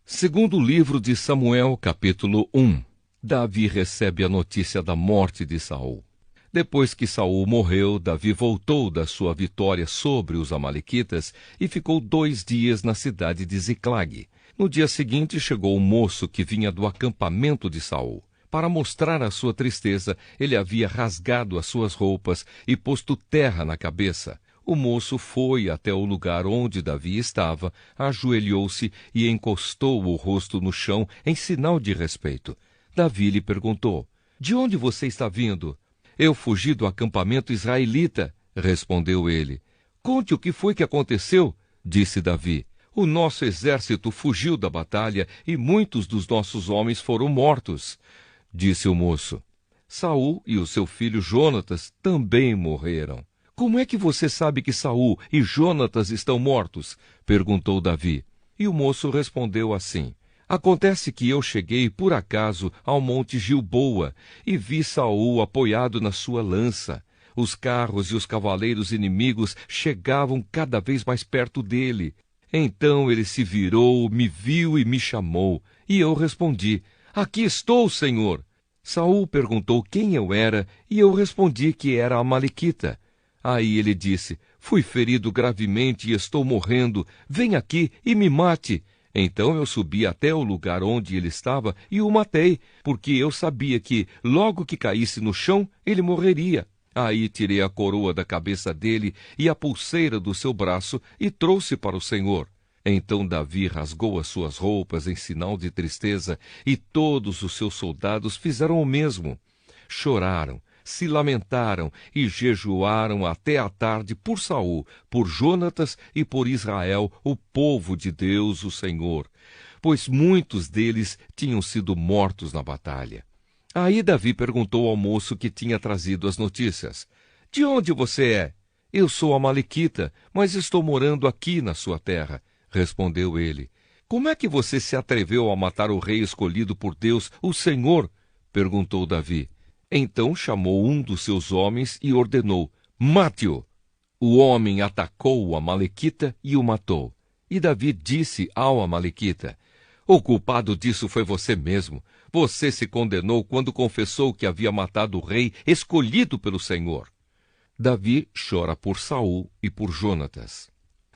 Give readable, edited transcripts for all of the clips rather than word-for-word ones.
Segundo livro de Samuel, capítulo 1. Davi recebe a notícia da morte de Saul. Depois que Saul morreu, Davi voltou da sua vitória sobre os amalequitas e ficou 2 dias na cidade de Ziclag. No dia seguinte chegou um moço que vinha do acampamento de Saul. Para mostrar a sua tristeza, ele havia rasgado as suas roupas e posto terra na cabeça. O moço foi até o lugar onde Davi estava, ajoelhou-se e encostou o rosto no chão em sinal de respeito. Davi lhe perguntou: "De onde você está vindo?" "Eu fugi do acampamento israelita", respondeu ele. "Conte o que foi que aconteceu", disse Davi. "O nosso exército fugiu da batalha e muitos dos nossos homens foram mortos", disse o moço. "Saul e o seu filho Jonatas também morreram." "Como é que você sabe que Saul e Jonatas estão mortos?" perguntou Davi. E o moço respondeu assim: "Acontece que eu cheguei por acaso ao monte Gilboa e vi Saul apoiado na sua lança. Os carros e os cavaleiros inimigos chegavam cada vez mais perto dele. Então ele se virou, me viu e me chamou. E eu respondi: 'Aqui estou, Senhor.' Saul perguntou quem eu era e eu respondi que era amalequita. Aí ele disse: 'Fui ferido gravemente e estou morrendo. Vem aqui e me mate.' Então eu subi até o lugar onde ele estava e o matei, porque eu sabia que, logo que caísse no chão, ele morreria. Aí tirei a coroa da cabeça dele e a pulseira do seu braço e trouxe para o Senhor." Então Davi rasgou as suas roupas em sinal de tristeza, e todos os seus soldados fizeram o mesmo. Choraram, se lamentaram e jejuaram até a tarde por Saul, por Jonatas e por Israel, o povo de Deus, o Senhor, pois muitos deles tinham sido mortos na batalha. Aí Davi perguntou ao moço que tinha trazido as notícias: "De onde você é?" "Eu sou amalequita, mas estou morando aqui na sua terra", respondeu ele. "Como é que você se atreveu a matar o rei escolhido por Deus, o Senhor?" perguntou Davi. Então chamou um dos seus homens e ordenou: "Mate-o." O homem atacou o amalequita e o matou. E Davi disse ao amalequita: "O culpado disso foi você mesmo. Você se condenou quando confessou que havia matado o rei escolhido pelo Senhor." Davi chora por Saul e por Jonatas.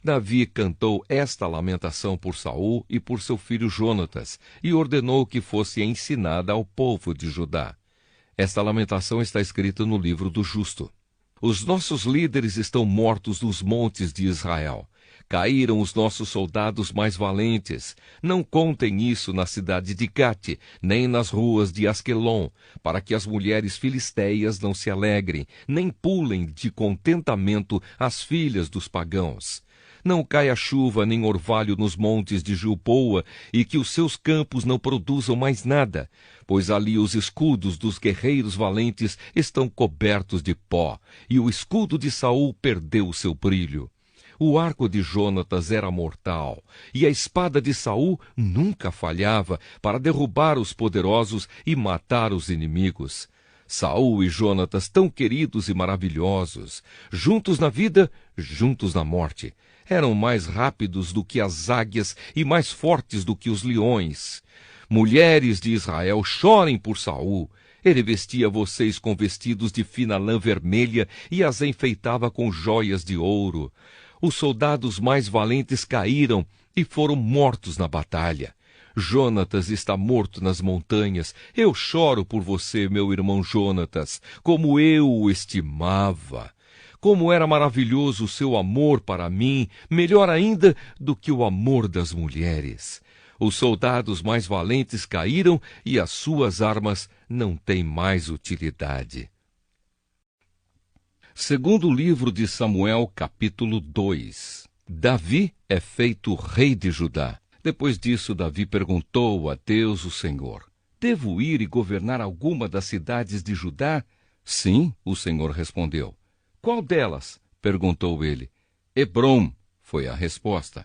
Davi cantou esta lamentação por Saul e por seu filho Jonatas e ordenou que fosse ensinada ao povo de Judá. Esta lamentação está escrita no livro do Justo. Os nossos líderes estão mortos nos montes de Israel. Caíram os nossos soldados mais valentes. Não contem isso na cidade de Gate, nem nas ruas de Asquelon, para que as mulheres filisteias não se alegrem, nem pulem de contentamento as filhas dos pagãos. Não caia chuva nem orvalho nos montes de Gilboa, e que os seus campos não produzam mais nada, pois ali os escudos dos guerreiros valentes estão cobertos de pó, e o escudo de Saul perdeu o seu brilho. O arco de Jonatas era mortal, e a espada de Saul nunca falhava para derrubar os poderosos e matar os inimigos. Saul e Jonatas, tão queridos e maravilhosos, juntos na vida, juntos na morte, eram mais rápidos do que as águias e mais fortes do que os leões. Mulheres de Israel, chorem por Saul. Ele vestia vocês com vestidos de fina lã vermelha e as enfeitava com joias de ouro. Os soldados mais valentes caíram e foram mortos na batalha. Jonatas está morto nas montanhas. Eu choro por você, meu irmão Jonatas, como eu o estimava. Como era maravilhoso o seu amor para mim, melhor ainda do que o amor das mulheres. Os soldados mais valentes caíram e as suas armas não têm mais utilidade. Segundo livro de Samuel, capítulo 2. Davi é feito rei de Judá. Depois disso, Davi perguntou a Deus, o Senhor: "Devo ir e governar alguma das cidades de Judá?" "Sim", o Senhor respondeu. "Qual delas?" perguntou ele. "Hebrom", foi a resposta.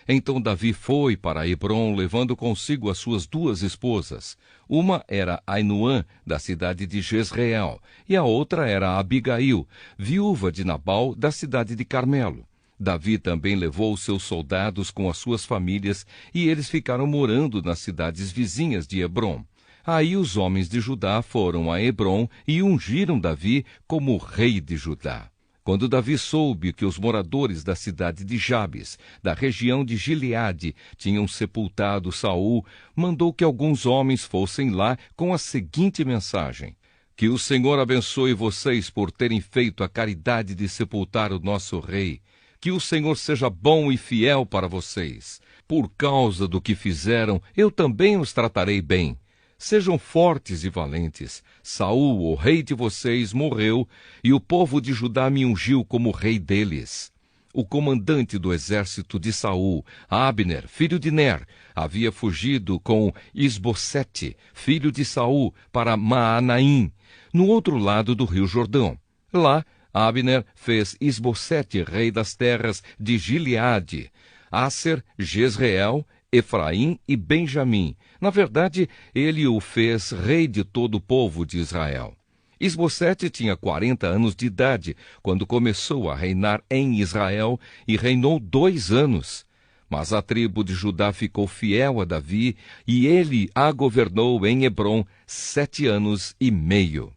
Então Davi foi para Hebrom, levando consigo as suas 2 esposas. Uma era Ainoã, da cidade de Jezreel, e a outra era Abigail, viúva de Nabal, da cidade de Carmelo. Davi também levou seus soldados com as suas famílias, e eles ficaram morando nas cidades vizinhas de Hebrom. Aí os homens de Judá foram a Hebrom e ungiram Davi como rei de Judá. Quando Davi soube que os moradores da cidade de Jabes, da região de Gileade, tinham sepultado Saul, mandou que alguns homens fossem lá com a seguinte mensagem: que o Senhor abençoe vocês por terem feito a caridade de sepultar o nosso rei. Que o Senhor seja bom e fiel para vocês. Por causa do que fizeram, eu também os tratarei bem. Sejam fortes e valentes. Saul, o rei de vocês, morreu, e o povo de Judá me ungiu como rei deles. O comandante do exército de Saul, Abner, filho de Ner, havia fugido com Isbosete, filho de Saul, para Maanaim, no outro lado do rio Jordão. Lá, Abner fez Isbosete rei das terras de Gileade, Aser, Jezreel, Efraim e Benjamim. Na verdade, ele o fez rei de todo o povo de Israel. Isbosete tinha 40 anos de idade quando começou a reinar em Israel e reinou 2 anos. Mas a tribo de Judá ficou fiel a Davi e ele a governou em Hebrom 7 anos e meio.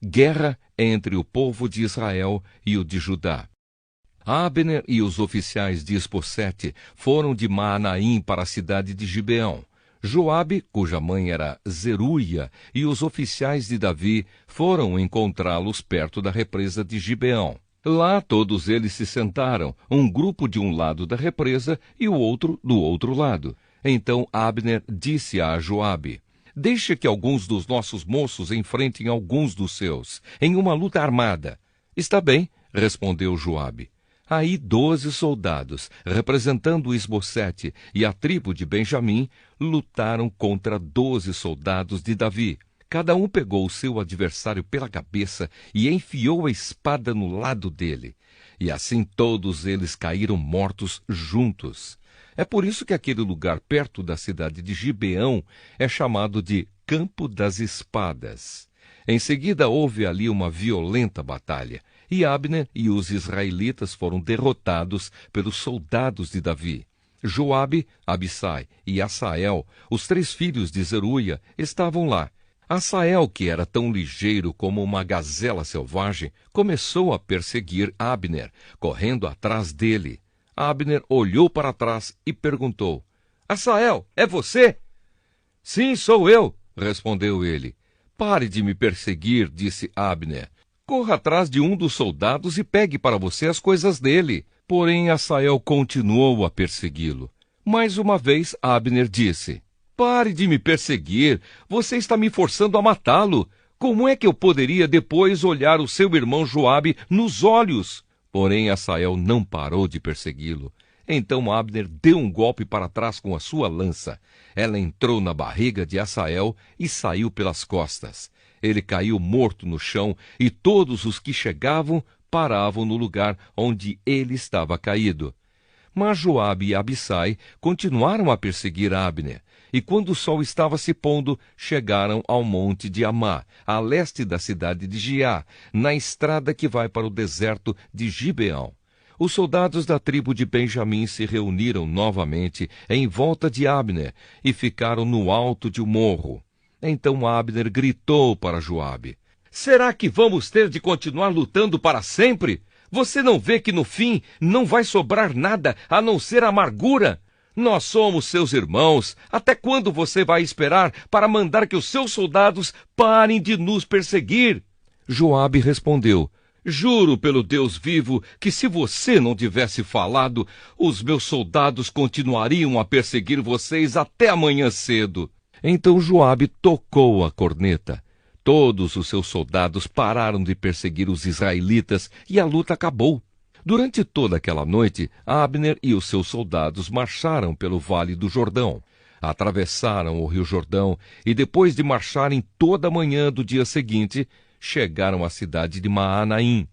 Guerra entre o povo de Israel e o de Judá. Abner e os oficiais de Isbosete foram de Maanaim para a cidade de Gibeão. Joabe, cuja mãe era Zeruia, e os oficiais de Davi foram encontrá-los perto da represa de Gibeão. Lá todos eles se sentaram, um grupo de um lado da represa e o outro do outro lado. Então Abner disse a Joabe: deixe que alguns dos nossos moços enfrentem alguns dos seus, em uma luta armada. Está bem, respondeu Joabe. Aí 12 soldados, representando Isbosete e a tribo de Benjamim, lutaram contra 12 soldados de Davi. Cada um pegou o seu adversário pela cabeça e enfiou a espada no lado dele. E assim todos eles caíram mortos juntos. É por isso que aquele lugar perto da cidade de Gibeão é chamado de Campo das Espadas. Em seguida houve ali uma violenta batalha, e Abner e os israelitas foram derrotados pelos soldados de Davi. Joabe, Abissai e Asael, os 3 filhos de Zeruia, estavam lá. Asael, que era tão ligeiro como uma gazela selvagem, começou a perseguir Abner, correndo atrás dele. Abner olhou para trás e perguntou: Asael, é você? Sim, sou eu, respondeu ele. Pare de me perseguir, disse Abner. Corra atrás de um dos soldados e pegue para você as coisas dele. Porém, Asael continuou a persegui-lo. Mais uma vez, Abner disse: pare de me perseguir, você está me forçando a matá-lo. Como é que eu poderia depois olhar o seu irmão Joabe nos olhos? Porém, Asael não parou de persegui-lo. Então Abner deu um golpe para trás com a sua lança. Ela entrou na barriga de Asael e saiu pelas costas. Ele caiu morto no chão e todos os que chegavam paravam no lugar onde ele estava caído. Mas Joabe e Abissai continuaram a perseguir Abner, e quando o sol estava se pondo, chegaram ao monte de Amá, a leste da cidade de Giá, na estrada que vai para o deserto de Gibeão. Os soldados da tribo de Benjamim se reuniram novamente em volta de Abner e ficaram no alto de um morro. Então Abner gritou para Joabe: será que vamos ter de continuar lutando para sempre? Você não vê que no fim não vai sobrar nada a não ser amargura? Nós somos seus irmãos. Até quando você vai esperar para mandar que os seus soldados parem de nos perseguir? Joabe respondeu: juro pelo Deus vivo que se você não tivesse falado, os meus soldados continuariam a perseguir vocês até amanhã cedo. Então Joabe tocou a corneta. Todos os seus soldados pararam de perseguir os israelitas e a luta acabou. Durante toda aquela noite, Abner e os seus soldados marcharam pelo vale do Jordão. Atravessaram o rio Jordão e, depois de marcharem toda a manhã do dia seguinte, chegaram à cidade de Maanaim.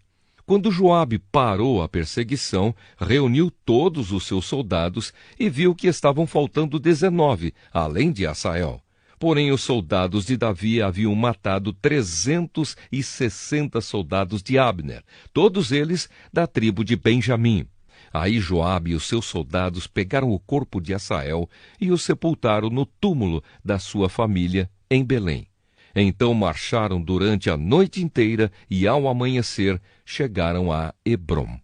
Quando Joabe parou a perseguição, reuniu todos os seus soldados e viu que estavam faltando 19, além de Asael. Porém, os soldados de Davi haviam matado 360 soldados de Abner, todos eles da tribo de Benjamim. Aí Joabe e os seus soldados pegaram o corpo de Asael e o sepultaram no túmulo da sua família, em Belém. Então marcharam durante a noite inteira e, ao amanhecer, chegaram a Hebrom.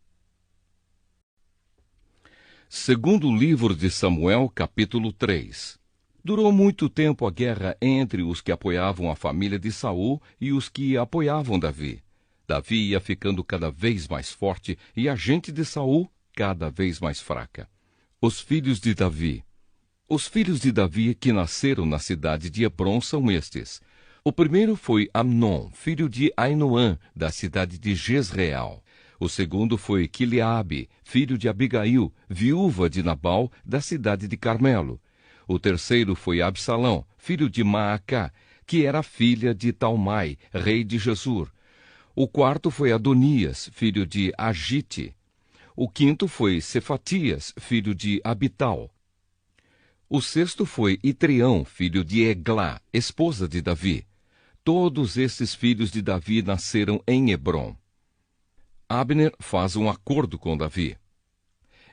Segundo livro de Samuel, capítulo 3. Durou muito tempo a guerra entre os que apoiavam a família de Saul e os que apoiavam Davi. Davi ia ficando cada vez mais forte e a gente de Saul cada vez mais fraca. Os filhos de Davi. Os filhos de Davi que nasceram na cidade de Hebrom são estes. O primeiro foi Amnon, filho de Ainoã, da cidade de Jezreel. O segundo foi Quileabe, filho de Abigail, viúva de Nabal, da cidade de Carmelo. O terceiro foi Absalão, filho de Maacá, que era filha de Talmai, rei de Gesur. O quarto foi Adonias, filho de Agite. O quinto foi Cefatias, filho de Abital. O sexto foi Itrião, filho de Eglá, esposa de Davi. Todos esses filhos de Davi nasceram em Hebrom. Abner faz um acordo com Davi.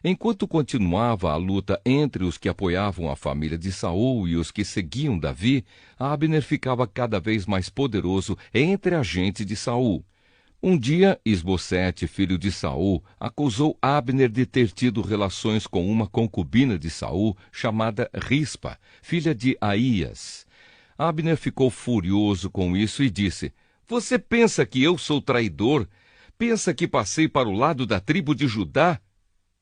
Enquanto continuava a luta entre os que apoiavam a família de Saul e os que seguiam Davi, Abner ficava cada vez mais poderoso entre a gente de Saul. Um dia, Isbosete, filho de Saul, acusou Abner de ter tido relações com uma concubina de Saul, chamada Rispa, filha de Aías. Abner ficou furioso com isso e disse: "Você pensa que eu sou traidor? Pensa que passei para o lado da tribo de Judá?"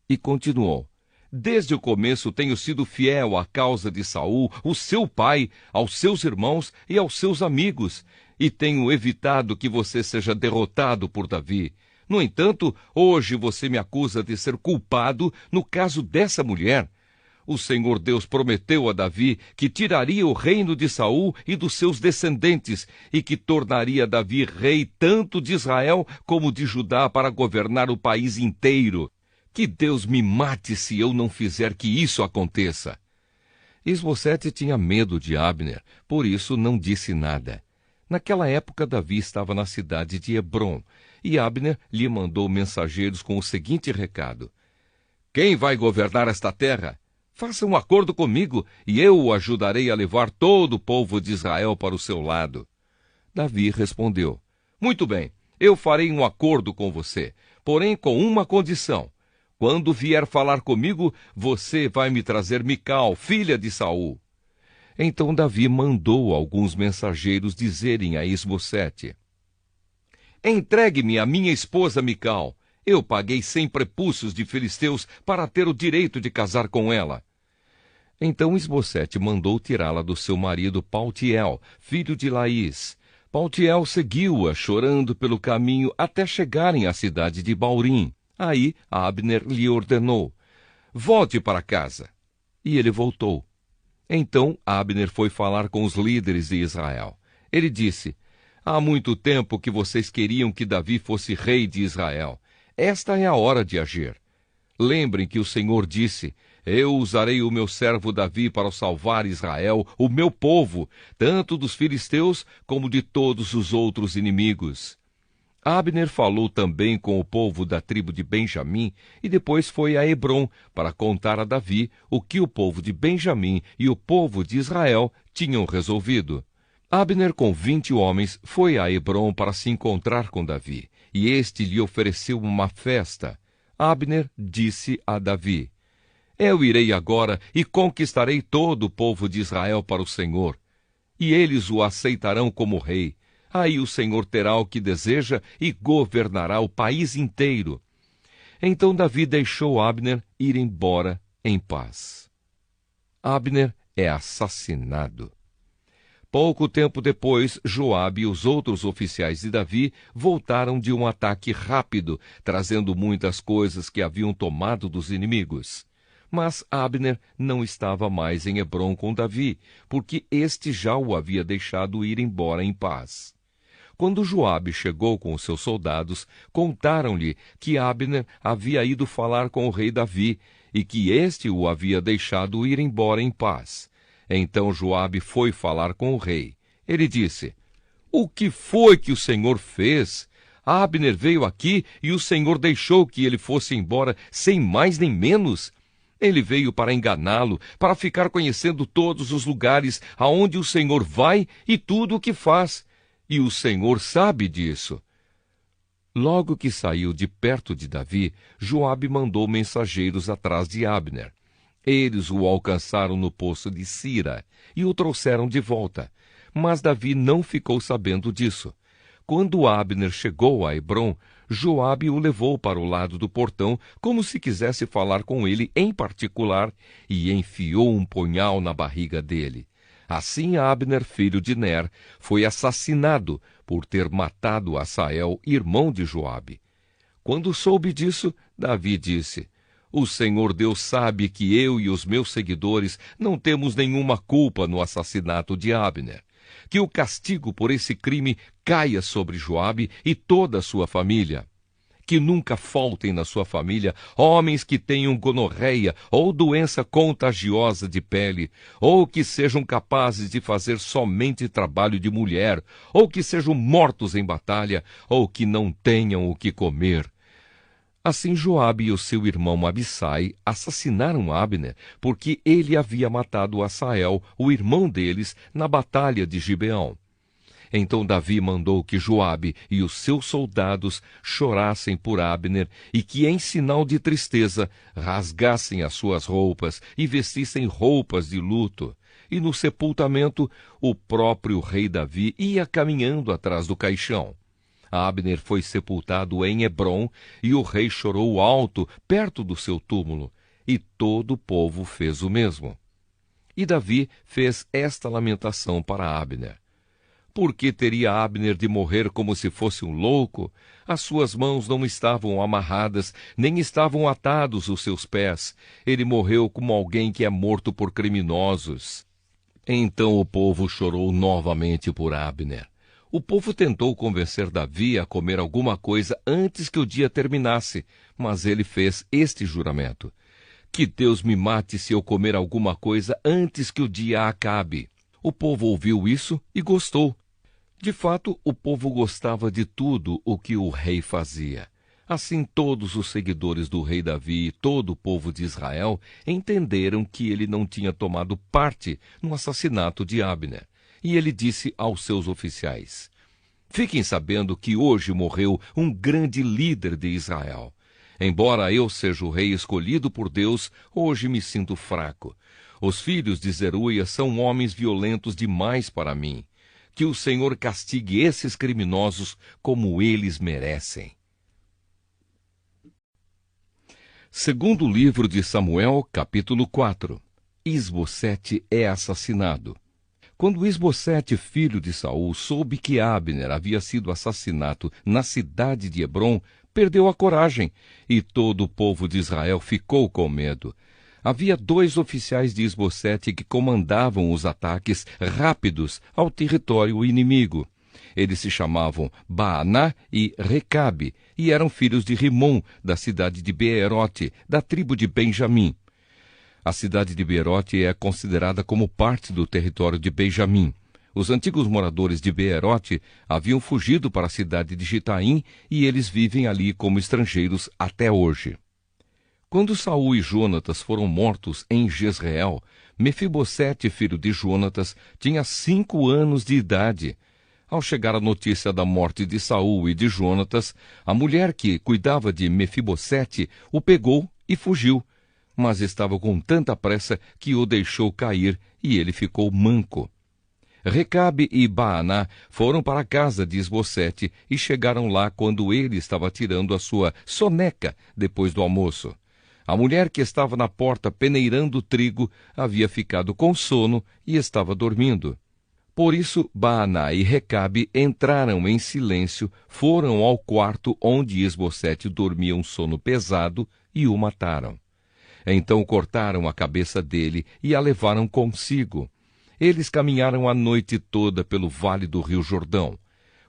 E continuou: "Desde o começo tenho sido fiel à causa de Saul, o seu pai, aos seus irmãos e aos seus amigos, e tenho evitado que você seja derrotado por Davi. No entanto, hoje você me acusa de ser culpado no caso dessa mulher. O Senhor Deus prometeu a Davi que tiraria o reino de Saul e dos seus descendentes, e que tornaria Davi rei tanto de Israel como de Judá para governar o país inteiro. Que Deus me mate se eu não fizer que isso aconteça." Isbosete tinha medo de Abner, por isso não disse nada. Naquela época, Davi estava na cidade de Hebrom, e Abner lhe mandou mensageiros com o seguinte recado: "Quem vai governar esta terra? Faça um acordo comigo, e eu o ajudarei a levar todo o povo de Israel para o seu lado." Davi respondeu: "Muito bem, eu farei um acordo com você, porém com uma condição. Quando vier falar comigo, você vai me trazer Mical, filha de Saul." Então Davi mandou alguns mensageiros dizerem a Isbosete: "Entregue-me a minha esposa Mical. Eu paguei 100 prepúcios de filisteus para ter o direito de casar com ela." Então Isbosete mandou tirá-la do seu marido Paltiel, filho de Laís. Paltiel seguiu-a chorando pelo caminho até chegarem à cidade de Baurim. Aí Abner lhe ordenou: "Volte para casa." E ele voltou. Então Abner foi falar com os líderes de Israel. Ele disse: "Há muito tempo que vocês queriam que Davi fosse rei de Israel. Esta é a hora de agir. Lembrem que o Senhor disse: eu usarei o meu servo Davi para salvar Israel, o meu povo, tanto dos filisteus como de todos os outros inimigos." Abner falou também com o povo da tribo de Benjamim e depois foi a Hebrom para contar a Davi o que o povo de Benjamim e o povo de Israel tinham resolvido. Abner, com 20 homens, foi a Hebrom para se encontrar com Davi, e este lhe ofereceu uma festa. Abner disse a Davi: "Eu irei agora e conquistarei todo o povo de Israel para o Senhor, e eles o aceitarão como rei. Aí o Senhor terá o que deseja e governará o país inteiro." Então Davi deixou Abner ir embora em paz. Abner é assassinado. Pouco tempo depois, Joabe e os outros oficiais de Davi voltaram de um ataque rápido, trazendo muitas coisas que haviam tomado dos inimigos. Mas Abner não estava mais em Hebrom com Davi, porque este já o havia deixado ir embora em paz. Quando Joabe chegou com os seus soldados, contaram-lhe que Abner havia ido falar com o rei Davi e que este o havia deixado ir embora em paz. Então Joabe foi falar com o rei. Ele disse: "O que foi que o Senhor fez? Abner veio aqui e o Senhor deixou que ele fosse embora sem mais nem menos. Ele veio para enganá-lo, para ficar conhecendo todos os lugares aonde o Senhor vai e tudo o que faz. E o Senhor sabe disso. Logo que saiu de perto de Davi, Joabe mandou mensageiros atrás de Abner. Eles o alcançaram no poço de Sira e o trouxeram de volta. Mas Davi não ficou sabendo disso. Quando Abner chegou a Hebrom, Joabe o levou para o lado do portão, como se quisesse falar com ele em particular, e enfiou um punhal na barriga dele. Assim Abner, filho de Ner, foi assassinado por ter matado Asael, irmão de Joabe. Quando soube disso, Davi disse: O Senhor Deus sabe que eu e os meus seguidores não temos nenhuma culpa no assassinato de Abner. Que o castigo por esse crime caia sobre Joabe e toda a sua família. Que nunca faltem na sua família homens que tenham gonorreia ou doença contagiosa de pele, ou que sejam capazes de fazer somente trabalho de mulher, ou que sejam mortos em batalha, ou que não tenham o que comer. Assim Joabe e o seu irmão Abissai assassinaram Abner, porque ele havia matado Asael, o irmão deles, na batalha de Gibeão. Então Davi mandou que Joabe e os seus soldados chorassem por Abner e que, em sinal de tristeza, rasgassem as suas roupas e vestissem roupas de luto. E no sepultamento, o próprio rei Davi ia caminhando atrás do caixão. Abner foi sepultado em Hebrom, e o rei chorou alto perto do seu túmulo, e todo o povo fez o mesmo. E Davi fez esta lamentação para Abner. Por que teria Abner de morrer como se fosse um louco? As suas mãos não estavam amarradas, nem estavam atados os seus pés. Ele morreu como alguém que é morto por criminosos. Então o povo chorou novamente por Abner. O povo tentou convencer Davi a comer alguma coisa antes que o dia terminasse, mas ele fez este juramento: que Deus me mate se eu comer alguma coisa antes que o dia acabe. O povo ouviu isso e gostou. De fato, o povo gostava de tudo o que o rei fazia. Assim, todos os seguidores do rei Davi e todo o povo de Israel entenderam que ele não tinha tomado parte no assassinato de Abner. E ele disse aos seus oficiais: Fiquem sabendo que hoje morreu um grande líder de Israel. Embora eu seja o rei escolhido por Deus, hoje me sinto fraco. Os filhos de Zeruia são homens violentos demais para mim. Que o Senhor castigue esses criminosos como eles merecem. Segundo livro de Samuel, capítulo 4. Isbosete é assassinado. Quando Isbosete, filho de Saul, soube que Abner havia sido assassinado na cidade de Hebrom, perdeu a coragem, e todo o povo de Israel ficou com medo. Havia 2 oficiais de Isbosete que comandavam os ataques rápidos ao território inimigo. Eles se chamavam Baaná e Recabe, e eram filhos de Rimom, da cidade de Beerote, da tribo de Benjamim. A cidade de Beerote é considerada como parte do território de Benjamim. Os antigos moradores de Beerote haviam fugido para a cidade de Gitaim e eles vivem ali como estrangeiros até hoje. Quando Saul e Jonatas foram mortos em Jezreel, Mefibosete, filho de Jonatas, tinha 5 anos de idade. Ao chegar a notícia da morte de Saul e de Jonatas, a mulher que cuidava de Mefibosete o pegou e fugiu, mas estava com tanta pressa que o deixou cair e ele ficou manco. Recabe e Baaná foram para a casa de Isbosete e chegaram lá quando ele estava tirando a sua soneca depois do almoço. A mulher que estava na porta peneirando trigo havia ficado com sono e estava dormindo. Por isso, Baaná e Recabe entraram em silêncio, foram ao quarto onde Isbosete dormia um sono pesado e o mataram. Então cortaram a cabeça dele e a levaram consigo. Eles caminharam a noite toda pelo vale do rio Jordão.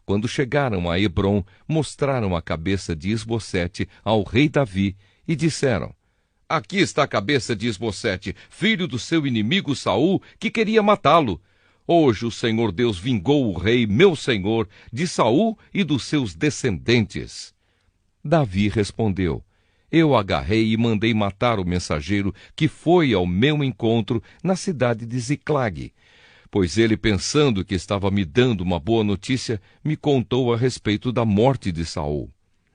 Quando chegaram a Hebrom, mostraram a cabeça de Isbosete ao rei Davi e disseram: Aqui está a cabeça de Isbosete, filho do seu inimigo Saul, que queria matá-lo. Hoje o Senhor Deus vingou o rei, meu senhor, de Saul e dos seus descendentes. Davi respondeu: Eu agarrei e mandei matar o mensageiro que foi ao meu encontro na cidade de Ziclague, pois ele, pensando que estava me dando uma boa notícia, me contou a respeito da morte de Saul.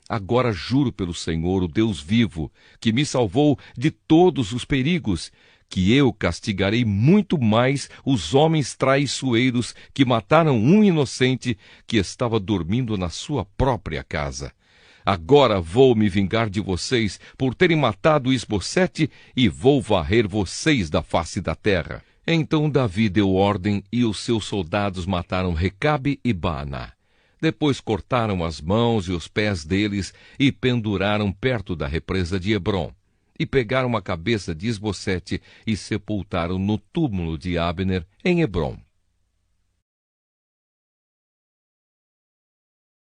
Agora juro pelo Senhor, o Deus vivo, que me salvou de todos os perigos, que eu castigarei muito mais os homens traiçoeiros que mataram um inocente que estava dormindo na sua própria casa. Agora vou me vingar de vocês por terem matado Isbosete e vou varrer vocês da face da terra. Então Davi deu ordem e os seus soldados mataram Recabe e Baaná. Depois cortaram as mãos e os pés deles e penduraram perto da represa de Hebrom. E pegaram a cabeça de Isbosete e sepultaram no túmulo de Abner em Hebrom.